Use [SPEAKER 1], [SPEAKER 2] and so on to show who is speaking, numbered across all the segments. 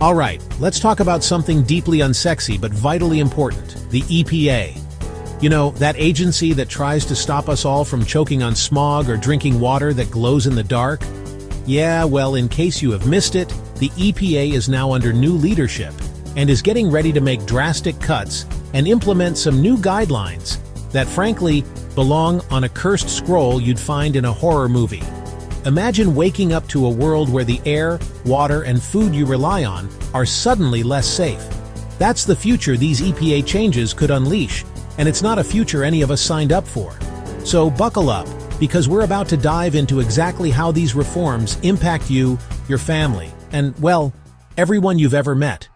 [SPEAKER 1] All right, let's talk about something deeply unsexy but vitally important, the EPA. You know, that agency that tries to stop us all from choking on smog or drinking water that glows in the dark? Yeah, well, in case you have missed it, the EPA is now under new leadership and is getting ready to make drastic cuts and implement some new guidelines that, frankly, belong on a cursed scroll you'd find in a horror movie. Imagine waking up to a world where the air, water, and food you rely on are suddenly less safe. That's the future these EPA changes could unleash, and it's not a future any of us signed up for. So buckle up, because we're about to dive into exactly how these reforms impact you, your family, and, well, everyone you've ever met.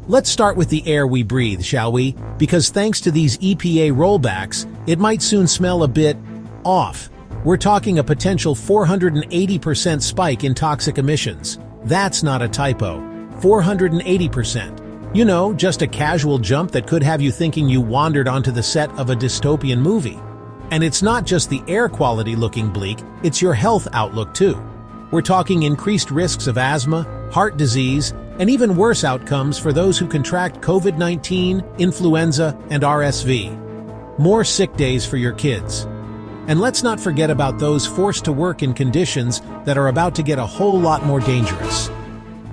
[SPEAKER 1] Let's start with the air we breathe, shall we? Because thanks to these EPA rollbacks, it might soon smell a bit off. We're talking a potential 480% spike in toxic emissions. That's not a typo. 480%. You know, just a casual jump that could have you thinking you wandered onto the set of a dystopian movie. And it's not just the air quality looking bleak, it's your health outlook too. We're talking increased risks of asthma, heart disease, and even worse outcomes for those who contract COVID-19, influenza, and RSV. More sick days for your kids. And let's not forget about those forced to work in conditions that are about to get a whole lot more dangerous.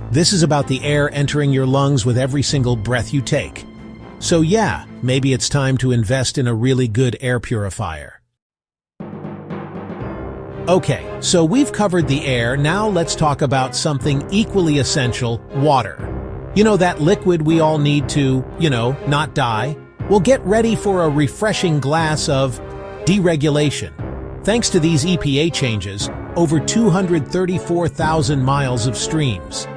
[SPEAKER 1] This is about the air entering your lungs with every single breath you take. So yeah, maybe it's time to invest in a really good air purifier. Okay, so we've covered the air, now let's talk about something equally essential, water. You know, that liquid we all need to, not die? Well, get ready for a refreshing glass of deregulation. Thanks to these EPA changes, over 234,000 miles of streams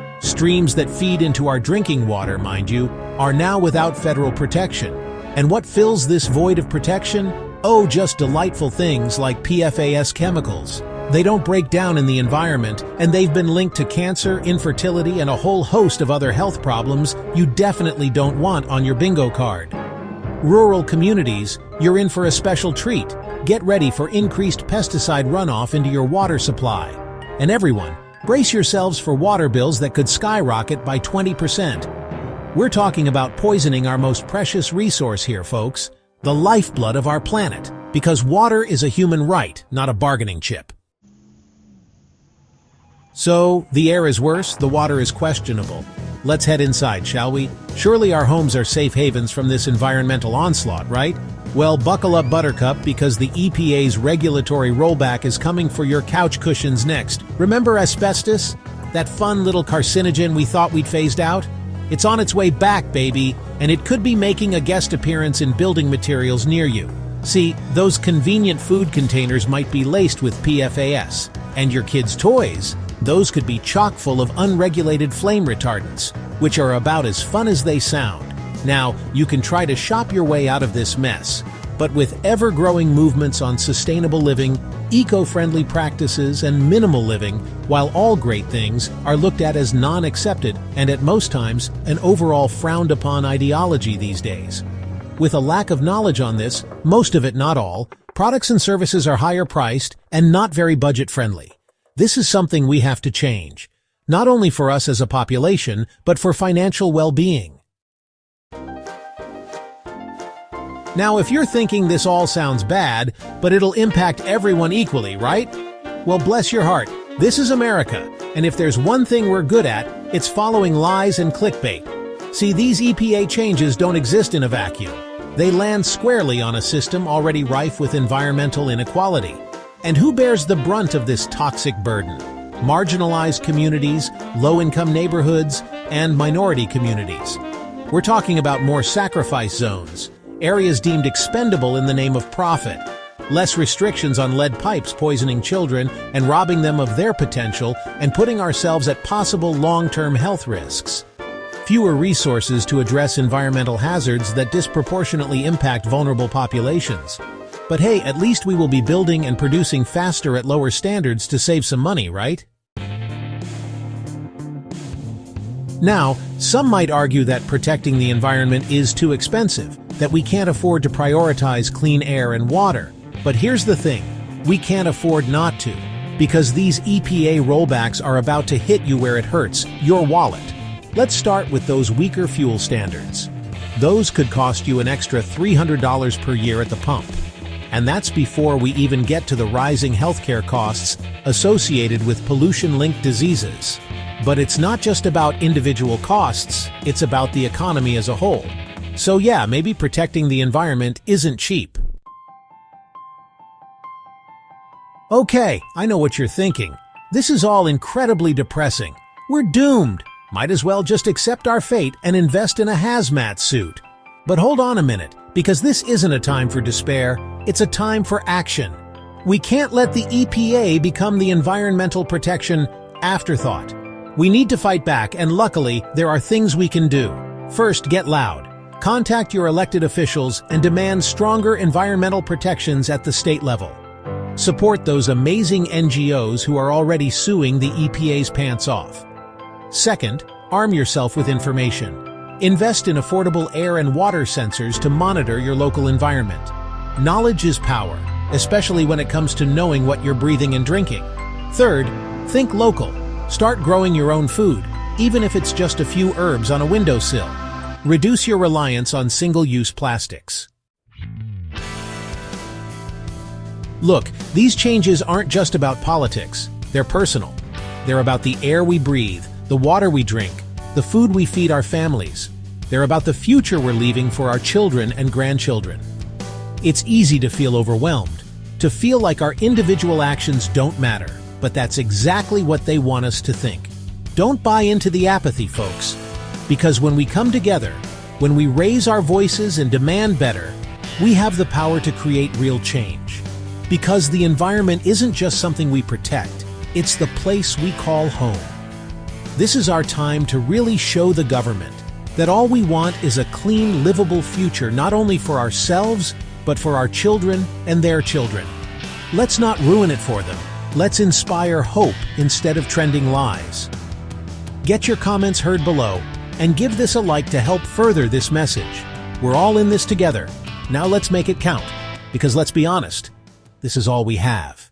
[SPEAKER 1] that feed into our drinking water, mind you, are now without federal protection. And what fills this void of protection? Oh, just delightful things like PFAS chemicals. They don't break down in the environment, and they've been linked to cancer, infertility, and a whole host of other health problems you definitely don't want on your bingo card. Rural communities, you're in for a special treat. Get ready for increased pesticide runoff into your water supply. And everyone, brace yourselves for water bills that could skyrocket by 20%. We're talking about poisoning our most precious resource here, folks, the lifeblood of our planet, because water is a human right, not a bargaining chip. So, the air is worse, the water is questionable. Let's head inside, shall we? Surely our homes are safe havens from this environmental onslaught, right? Well, buckle up, Buttercup, because the EPA's regulatory rollback is coming for your couch cushions next. Remember asbestos? That fun little carcinogen we thought we'd phased out? It's on its way back, baby, and it could be making a guest appearance in building materials near you. See, those convenient food containers might be laced with PFAS, and your kids' toys, those could be chock full of unregulated flame retardants, which are about as fun as they sound. Now, you can try to shop your way out of this mess, but with ever-growing movements on sustainable living, eco-friendly practices, and minimal living, while all great things are looked at as non-accepted and at most times an overall frowned-upon ideology these days. With a lack of knowledge on this, most of it not all, products and services are higher priced and not very budget-friendly. This is something we have to change, not only for us as a population, but for financial well-being. Now, if you're thinking this all sounds bad, but it'll impact everyone equally, right? Well, bless your heart. This is America, and if there's one thing we're good at, it's following lies and clickbait. See, these EPA changes don't exist in a vacuum. They land squarely on a system already rife with environmental inequality. And who bears the brunt of this toxic burden? Marginalized communities, low-income neighborhoods, and minority communities. We're talking about more sacrifice zones, areas deemed expendable in the name of profit, less restrictions on lead pipes poisoning children and robbing them of their potential and putting ourselves at possible long-term health risks, fewer resources to address environmental hazards that disproportionately impact vulnerable populations. But hey, at least we will be building and producing faster at lower standards to save some money, right? Now, some might argue that protecting the environment is too expensive, that we can't afford to prioritize clean air and water. But here's the thing, we can't afford not to. Because these EPA rollbacks are about to hit you where it hurts, your wallet. Let's start with those weaker fuel standards. Those could cost you an extra $300 per year at the pump. And that's before we even get to the rising healthcare costs associated with pollution-linked diseases. But it's not just about individual costs, it's about the economy as a whole. So yeah, maybe protecting the environment isn't cheap. Okay, I know what you're thinking. This is all incredibly depressing. We're doomed. Might as well just accept our fate and invest in a hazmat suit. But hold on a minute, because this isn't a time for despair, it's a time for action. We can't let the EPA become the environmental protection afterthought. We need to fight back, and luckily, there are things we can do. First, get loud. Contact your elected officials and demand stronger environmental protections at the state level. Support those amazing NGOs who are already suing the EPA's pants off. Second, arm yourself with information. Invest in affordable air and water sensors to monitor your local environment. Knowledge is power, especially when it comes to knowing what you're breathing and drinking. Third, think local. Start growing your own food, even if it's just a few herbs on a windowsill. Reduce your reliance on single-use plastics. Look, these changes aren't just about politics. They're personal. They're about the air we breathe, the water we drink, the food we feed our families. They're about the future we're leaving for our children and grandchildren. It's easy to feel overwhelmed, to feel like our individual actions don't matter, but that's exactly what they want us to think. Don't buy into the apathy, folks, because when we come together, when we raise our voices and demand better, we have the power to create real change. Because the environment isn't just something we protect, it's the place we call home. This is our time to really show the government that all we want is a clean, livable future not only for ourselves, but for our children and their children. Let's not ruin it for them. Let's inspire hope instead of trending lies. Get your comments heard below and give this a like to help further this message. We're all in this together. Now let's make it count, because let's be honest, this is all we have.